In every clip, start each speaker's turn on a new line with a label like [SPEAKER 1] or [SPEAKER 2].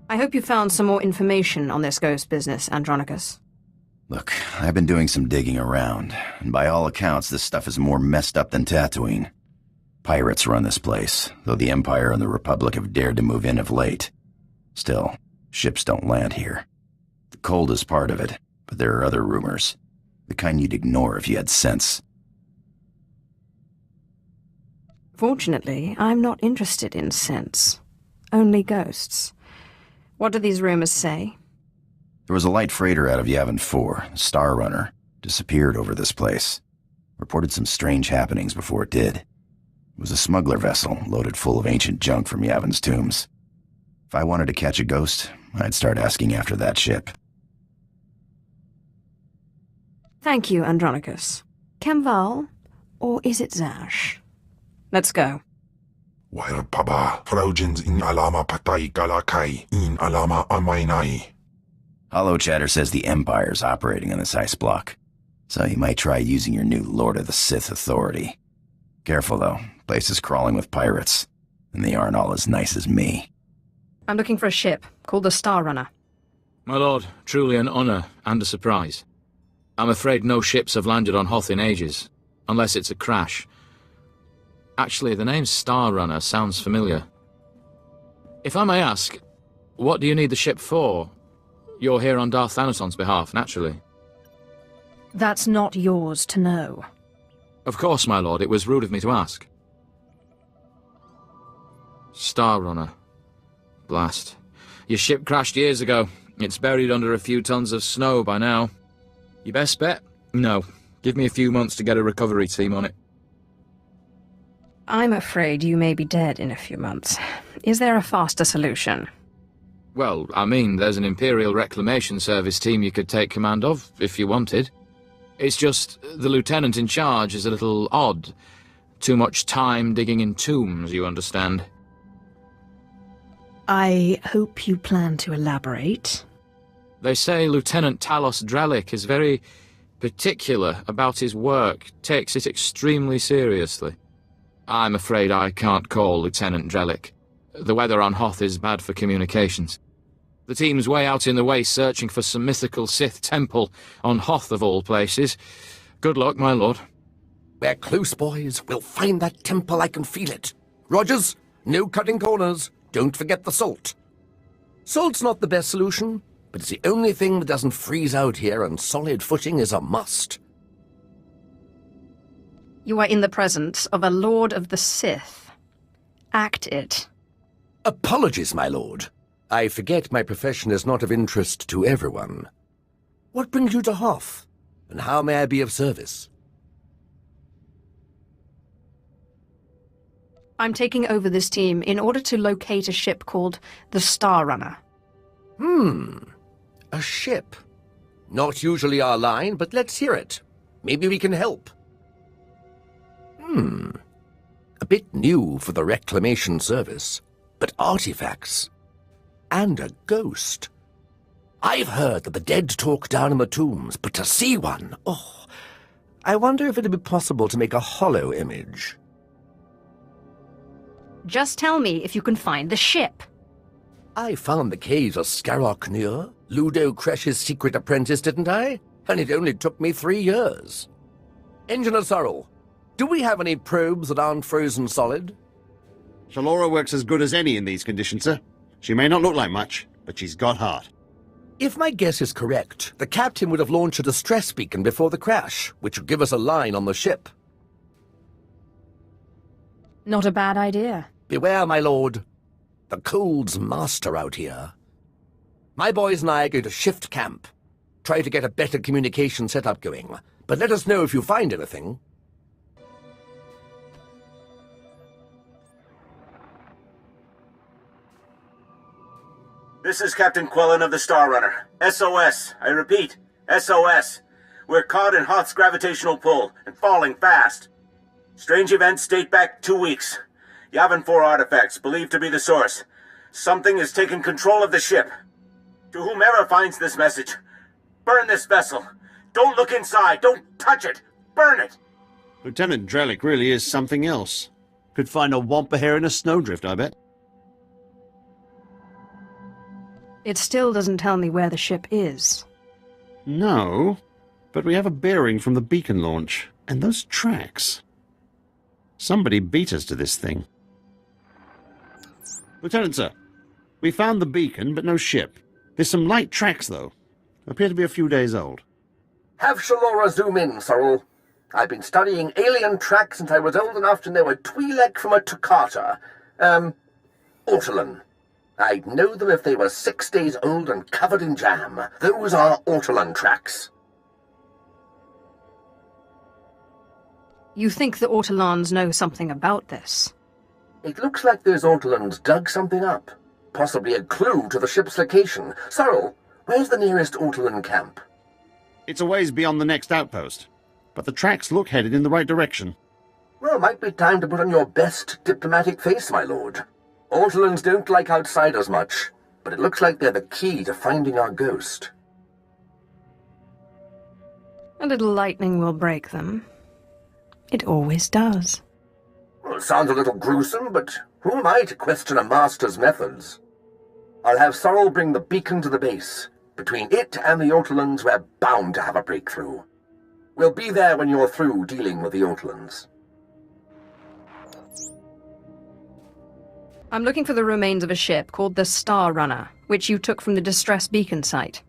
[SPEAKER 1] I hope you found some more information on this ghost business, Andronicus.
[SPEAKER 2] Look, I've been doing some digging around, and by all accounts, this stuff is more messed up than Tatooine. Pirates run this place, though the Empire and the Republic have dared to move in of late. Still, ships don't land here. The cold is part of it, but there are other rumors. The kind you'd ignore if you had sense.
[SPEAKER 1] Fortunately, I'm not interested in sense. Only ghosts. What do these rumors say?
[SPEAKER 2] There was a light freighter out of Yavin 4, the Star Runner, disappeared over this place. Reported some strange happenings before it did. It was a smuggler vessel loaded full of ancient junk from Yavin's tombs. If I wanted to catch a ghost, I'd start asking after that ship.
[SPEAKER 1] Thank you, Andronicus. Kemval, or is it Zash? Let's go.
[SPEAKER 3] Wair paba, Fraujins in alama patai galakai, in alama amainai.
[SPEAKER 2] Hollow Chatter says the Empire's operating on this ice block, so you might try using your new Lord of the Sith authority. Careful, though. Place is crawling with pirates, and they aren't all as nice as me.
[SPEAKER 1] I'm looking for a ship called the Star Runner.
[SPEAKER 4] My lord, truly an honor and a surprise. I'm afraid no ships have landed on Hoth in ages, unless it's a crash. Actually, the name Star Runner sounds familiar. If I may ask, what do you need the ship for? You're here on Darth Thanatos's behalf, naturally.
[SPEAKER 1] That's not yours to know.
[SPEAKER 4] Of course, my lord, it was rude of me to ask. Star Runner. Blast. Your ship crashed years ago. It's buried under a few tons of snow by now. Your best bet? No. Give me a few months to get a recovery team on it.
[SPEAKER 1] I'm afraid you may be dead in a few months. Is there a faster solution?
[SPEAKER 4] Well, I mean, there's an Imperial Reclamation Service team you could take command of, if you wanted. It's just, the lieutenant in charge is a little odd. Too much time digging in tombs, you understand.
[SPEAKER 1] I hope you plan to elaborate.
[SPEAKER 4] They say Lieutenant Talos Drellick is very particular about his work, takes it extremely seriously. I'm afraid I can't call Lieutenant Drellick. The weather on Hoth is bad for communications. The team's way out in the waste searching for some mythical Sith temple on Hoth of all places. Good luck, my lord.
[SPEAKER 5] We're close, boys. We'll find that temple, I can feel it. Rogers, no cutting corners. Don't forget the salt. Salt's not the best solution, but it's the only thing that doesn't freeze out here, and solid footing is a must.
[SPEAKER 1] You are in the presence of a Lord of the Sith. Act it.
[SPEAKER 5] Apologies, my lord. I forget my profession is not of interest to everyone. What brings you to Hoth, and how may I be of service?
[SPEAKER 1] I'm taking over this team in order to locate a ship called the Star Runner.
[SPEAKER 5] A ship. Not usually our line, but let's hear it. Maybe we can help. A bit new for the Reclamation Service, but artifacts. And a ghost. I've heard that the dead talk down in the tombs, but to see one, oh, I wonder if it'd be possible to make a hollow image.
[SPEAKER 1] Just tell me if you can find the ship.
[SPEAKER 5] I found the caves of Scarrock Nur, Ludo Cresh's secret apprentice, didn't I? And it only took me 3 years. Engineer Sorrel, do we have any probes that aren't frozen solid?
[SPEAKER 6] Shalora works as good as any in these conditions, sir. She may not look like much, but she's got heart.
[SPEAKER 5] If my guess is correct, the captain would have launched a distress beacon before the crash, which would give us a line on the ship.
[SPEAKER 1] Not a bad idea.
[SPEAKER 5] Beware, my lord. The cold's master out here. My boys and I are going to shift camp. Try to get a better communication setup going, but let us know if you find anything.
[SPEAKER 7] This is Captain Quellen of the Star Runner. SOS. I repeat, SOS. We're caught in Hoth's gravitational pull and falling fast. Strange events date back 2 weeks. Yavin 4 artifacts, believed to be the source. Something has taken control of the ship. To whomever finds this message, burn this vessel. Don't look inside. Don't touch it. Burn it.
[SPEAKER 6] Lieutenant Drellick really is something else. Could find a wampa hair in a snowdrift, I bet.
[SPEAKER 1] It still doesn't tell me where the ship is.
[SPEAKER 6] No, but we have a bearing from the beacon launch. And those tracks. Somebody beat us to this thing. Lieutenant, sir. We found the beacon, but no ship. There's some light tracks, though. Appear to be a few days old.
[SPEAKER 5] Have Shalora zoom in, Sorrel. I've been studying alien tracks since I was old enough to know a Twi'lek from a Toccata. Ortolan. I'd know them if they were 6 days old and covered in jam. Those are Ortolan tracks.
[SPEAKER 1] You think the Ortolans know something about this?
[SPEAKER 5] It looks like those Ortolans dug something up. Possibly a clue to the ship's location. Sorrel, where's the nearest Ortolan camp?
[SPEAKER 6] It's a ways beyond the next outpost, but the tracks look headed in the right direction.
[SPEAKER 5] Well, might be time to put on your best diplomatic face, my lord. Ortolans don't like outsiders much, but it looks like they're the key to finding our ghost.
[SPEAKER 1] A little lightning will break them. It always does.
[SPEAKER 5] Well, it sounds a little gruesome, but who am I to question a master's methods? I'll have Sorrel bring the beacon to the base. Between it and the Ortolans, we're bound to have a breakthrough. We'll be there when you're through dealing with the Ortolans.
[SPEAKER 1] I'm looking for the remains of a ship called the Star Runner, which you took from the distress beacon site.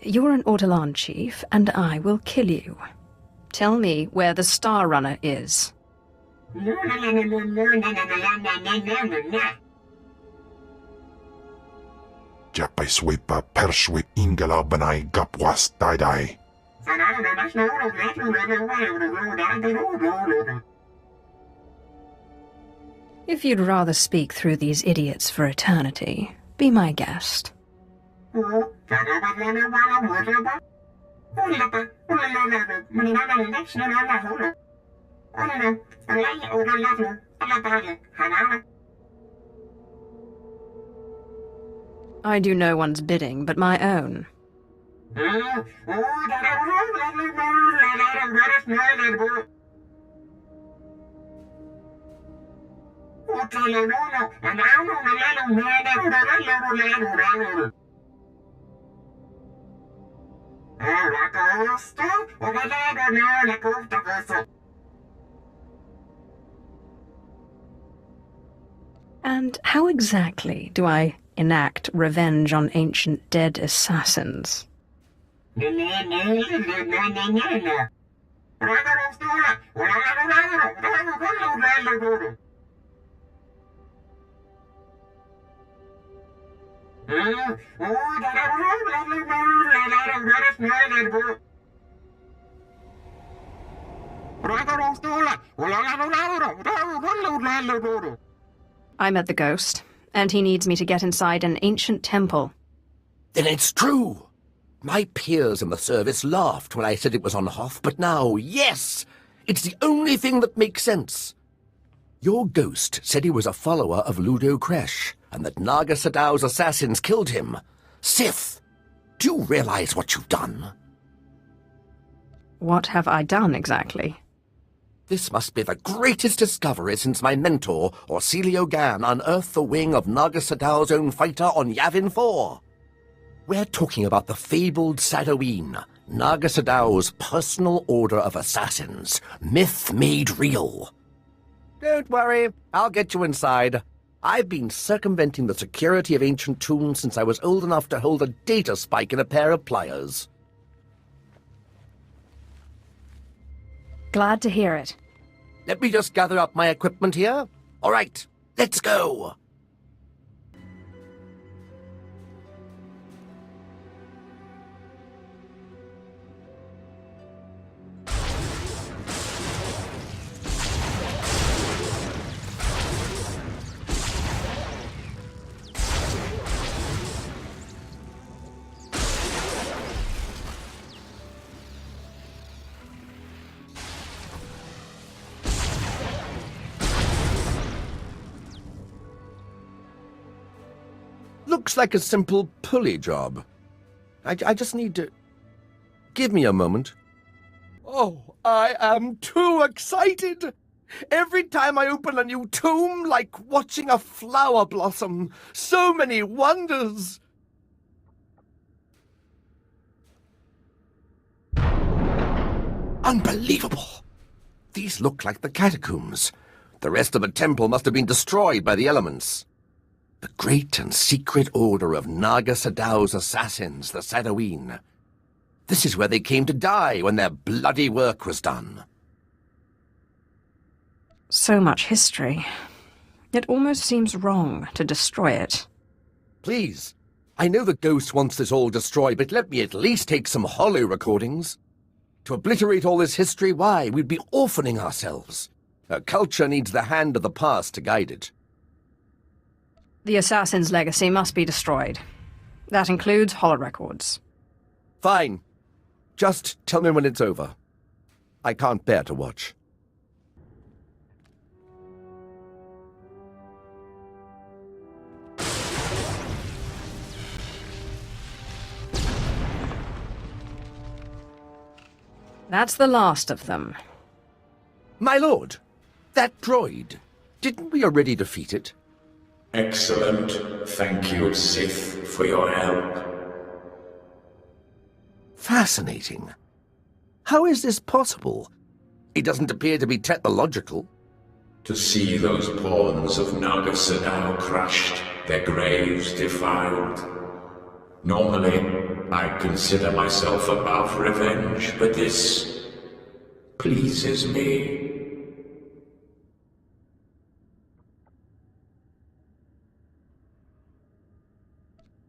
[SPEAKER 1] You're an Ortolan chief, and I will kill you. Tell me where the Star Runner is.
[SPEAKER 3] Japaiswepa perswe ingala banai gapwas daidai.
[SPEAKER 1] If you'd rather speak through these idiots for eternity, be my guest. I do no one's bidding but my own. And how exactly do I enact revenge on ancient dead assassins? I met the ghost, and he needs me to get inside an ancient temple.
[SPEAKER 5] Then it's true! My peers in the service laughed when I said it was on Hoth, but now, yes! It's the only thing that makes sense. Your ghost said he was a follower of Ludo Kresh, and that Naga Sadow's assassins killed him. Sith, do you realize what you've done?
[SPEAKER 1] What have I done exactly?
[SPEAKER 5] This must be the greatest discovery since my mentor, Orsilio Gan, unearthed the wing of Naga Sadow's own fighter on Yavin 4. We're talking about the fabled Sadoween, Naga Sadow's personal order of assassins, myth made real. Don't worry, I'll get you inside. I've been circumventing the security of ancient tombs since I was old enough to hold a data spike in a pair of pliers.
[SPEAKER 1] Glad to hear it.
[SPEAKER 5] Let me just gather up my equipment here. All right, let's go. looks like a simple pulley job. I just need to... Give me a moment. Oh, I am too excited! Every time I open a new tomb, like watching a flower blossom. So many wonders! Unbelievable! These look like the catacombs. The rest of the temple must have been destroyed by the elements. The great and secret order of Naga Sadow's assassins, the Sadoween. This is where they came to die when their bloody work was done.
[SPEAKER 1] So much history. It almost seems wrong to destroy it.
[SPEAKER 5] Please, I know the ghost wants this all destroyed, but let me at least take some holo recordings. To obliterate all this history, why, we'd be orphaning ourselves. A culture needs the hand of the past to guide it.
[SPEAKER 1] The assassin's legacy must be destroyed. That includes holorecords.
[SPEAKER 5] Fine. Just tell me when it's over. I can't bear to watch.
[SPEAKER 1] That's the last of them.
[SPEAKER 5] My lord, that droid, didn't we already defeat it?
[SPEAKER 8] Excellent. Thank you, Sith, for your help.
[SPEAKER 5] Fascinating. How is this possible? It doesn't appear to be technological.
[SPEAKER 8] To see those pawns of Naga Sadow crushed, their graves defiled. Normally, I consider myself above revenge, but this pleases me.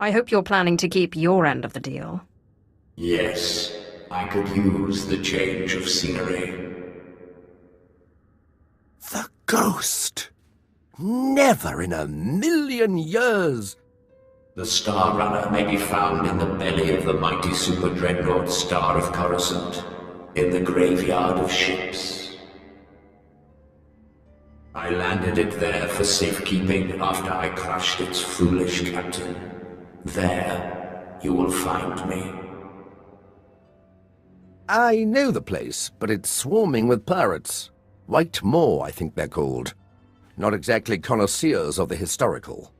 [SPEAKER 1] I hope you're planning to keep your end of the deal.
[SPEAKER 8] Yes, I could use the change of scenery.
[SPEAKER 5] The ghost! Never in a million years!
[SPEAKER 8] The Star Runner may be found in the belly of the mighty super dreadnought Star of Coruscant, in the graveyard of ships. I landed it there for safekeeping after I crushed its foolish captain. There, you will find me.
[SPEAKER 5] I know the place, but it's swarming with pirates. White Moor, I think they're called. Not exactly connoisseurs of the historical.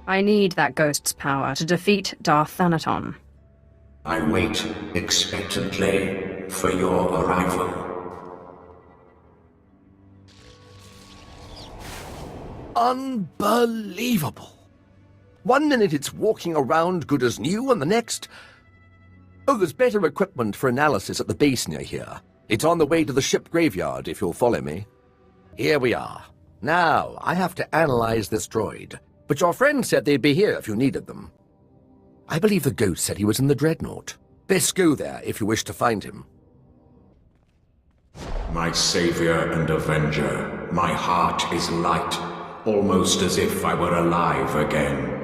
[SPEAKER 1] I need that ghost's power to defeat Darth Thanaton.
[SPEAKER 8] I wait expectantly for your arrival.
[SPEAKER 5] Unbelievable! One minute it's walking around good as new, and the next... Oh, there's better equipment for analysis at the base near here. It's on the way to the ship graveyard, if you'll follow me. Here we are. Now, I have to analyze this droid. But your friend said they'd be here if you needed them. I believe the ghost said he was in the dreadnought. Best go there if you wish to find him.
[SPEAKER 8] My savior and avenger, my heart is light, almost as if I were alive again.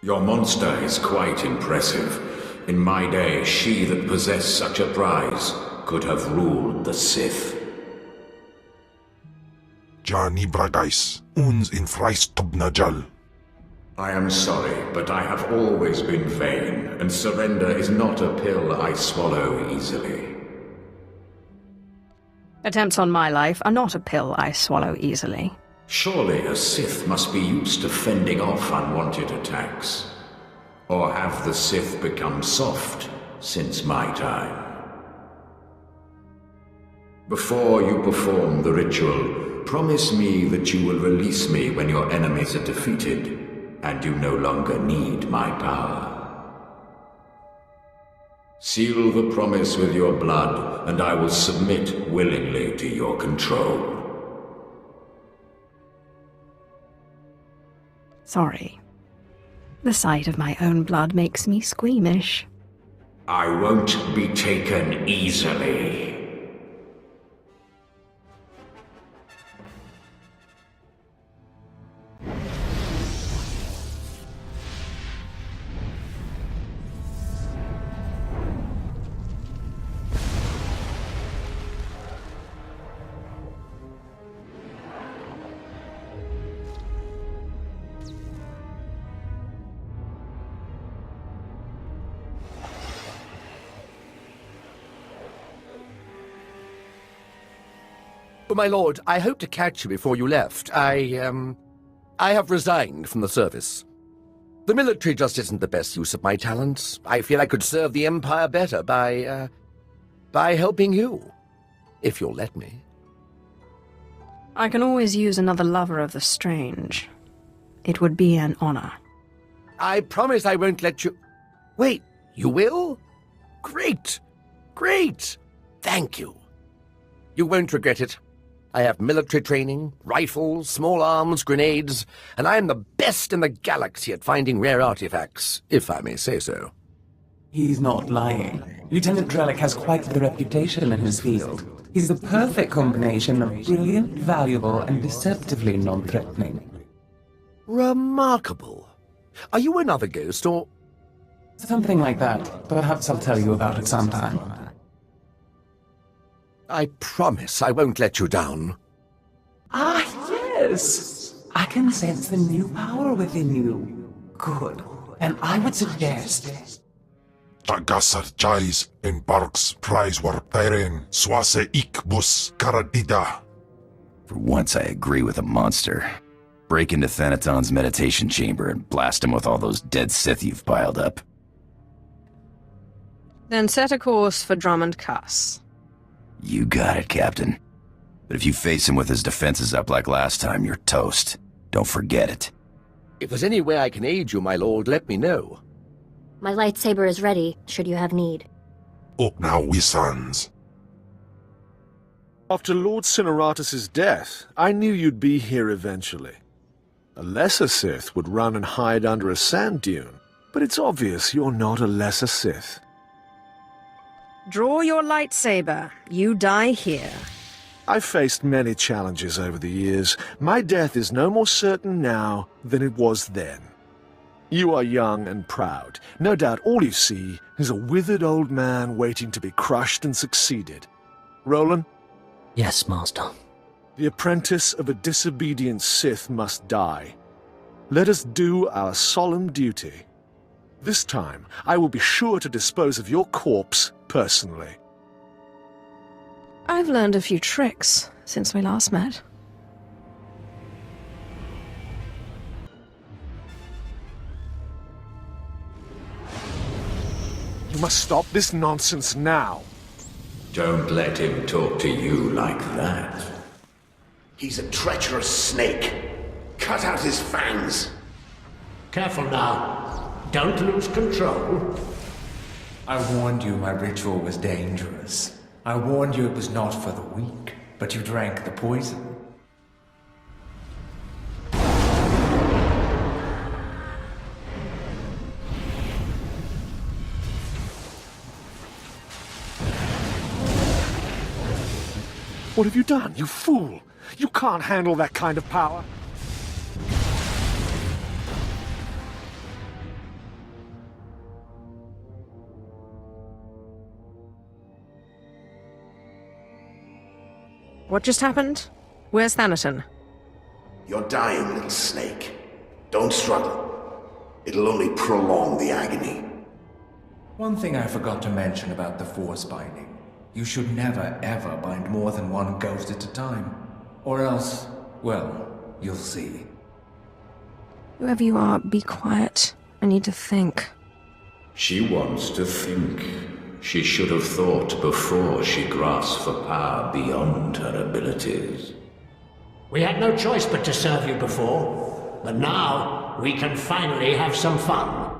[SPEAKER 8] Your monster is quite impressive. In my day, she that possessed such a prize could have ruled the Sith.
[SPEAKER 3] Jani Bragais, uns in Freistobnajal.
[SPEAKER 8] I am sorry, but I have always been vain, and surrender is not a pill I swallow easily.
[SPEAKER 1] Attempts on my life are not a pill I swallow easily.
[SPEAKER 8] Surely a Sith must be used to fending off unwanted attacks. Or have the Sith become soft since my time? Before you perform the ritual, promise me that you will release me when your enemies are defeated, and you no longer need my power. Seal the promise with your blood, and I will submit willingly to your control.
[SPEAKER 1] Sorry. The sight of my own blood makes me squeamish.
[SPEAKER 8] I won't be taken easily.
[SPEAKER 5] But my lord, I hoped to catch you before you left. I have resigned from the service. The military just isn't the best use of my talents. I feel I could serve the Empire better by helping you. If you'll let me.
[SPEAKER 1] I can always use another lover of the strange. It would be an honor.
[SPEAKER 5] I promise I won't let you... Wait, you will? Great! Great! Thank you. You won't regret it. I have military training, rifles, small arms, grenades, and I am the best in the galaxy at finding rare artifacts, if I may say so.
[SPEAKER 9] He's not lying. Lieutenant Drellick has quite the reputation in his field. He's the perfect combination of brilliant, valuable, and deceptively non-threatening.
[SPEAKER 5] Remarkable. Are you another ghost, or...
[SPEAKER 9] Something like that. Perhaps I'll tell you about it sometime.
[SPEAKER 5] I promise I won't let you down.
[SPEAKER 9] Ah, yes! I can sense the new power within you. Good. And I would suggest...
[SPEAKER 3] Tagasar Jais in Barks Prize war Tyren Swase Ikbus Karadida.
[SPEAKER 2] For once I agree with a monster. Break into Thanaton's meditation chamber and blast him with all those dead Sith you've piled up.
[SPEAKER 1] Then set a course for Drummond Cuss.
[SPEAKER 2] You got it, Captain. But if you face him with his defenses up like last time, you're toast. Don't forget it.
[SPEAKER 5] If there's any way I can aid you, my lord, let me know.
[SPEAKER 10] My lightsaber is ready, should you have need.
[SPEAKER 3] Up now, we sons.
[SPEAKER 11] After Lord Cineratus' death, I knew you'd be here eventually. A lesser Sith would run and hide under a sand dune, but it's obvious you're not a lesser Sith.
[SPEAKER 1] Draw your lightsaber. You die here.
[SPEAKER 11] I've faced many challenges over the years. My death is no more certain now than it was then. You are young and proud. No doubt all you see is a withered old man waiting to be crushed and succeeded. Roland?
[SPEAKER 12] Yes, Master.
[SPEAKER 11] The apprentice of a disobedient Sith must die. Let us do our solemn duty. This time, I will be sure to dispose of your corpse personally.
[SPEAKER 1] I've learned a few tricks since we last met.
[SPEAKER 11] You must stop this nonsense now.
[SPEAKER 8] Don't let him talk to you like that.
[SPEAKER 5] He's a treacherous snake. Cut out his fangs.
[SPEAKER 12] Careful now. Don't lose control.
[SPEAKER 9] I warned you my ritual was dangerous. I warned you it was not for the weak, but you drank the poison.
[SPEAKER 11] What have you done, you fool? You can't handle that kind of power.
[SPEAKER 1] What just happened? Where's Thanaton?
[SPEAKER 5] You're dying, little snake. Don't struggle. It'll only prolong the agony.
[SPEAKER 9] One thing I forgot to mention about the Force binding. You should never, ever bind more than one ghost at a time. Or else, well, you'll see.
[SPEAKER 1] Whoever you are, be quiet. I need to think.
[SPEAKER 8] She wants to think. She should have thought before she grasped for power beyond her abilities.
[SPEAKER 12] We had no choice but to serve you before, but now we can finally have some fun.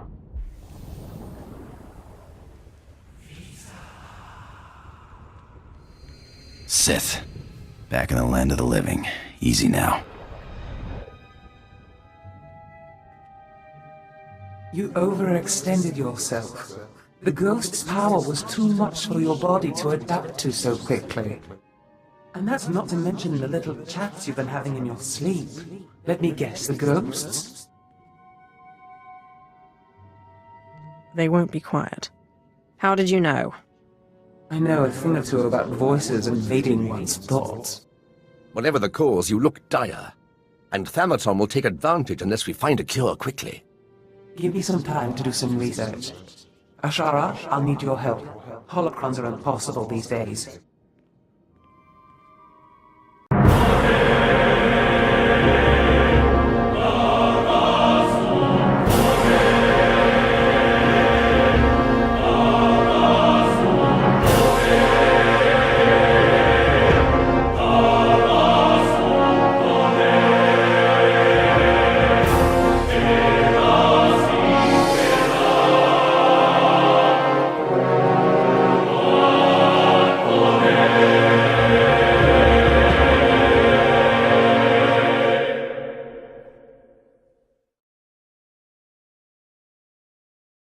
[SPEAKER 2] Sith. Back in the land of the living. Easy now.
[SPEAKER 9] You overextended yourself. The ghost's power was too much for your body to adapt to so quickly. And that's not to mention the little chats you've been having in your sleep. Let me guess, the ghosts?
[SPEAKER 1] They won't be quiet. How did you know?
[SPEAKER 9] I know a thing or two about voices invading one's thoughts.
[SPEAKER 5] Whatever the cause, you look dire. And Thanaton will take advantage unless we find a cure quickly.
[SPEAKER 9] Give me some time to do some research. Ashara, I'll need your help. Holocrons are impossible these days.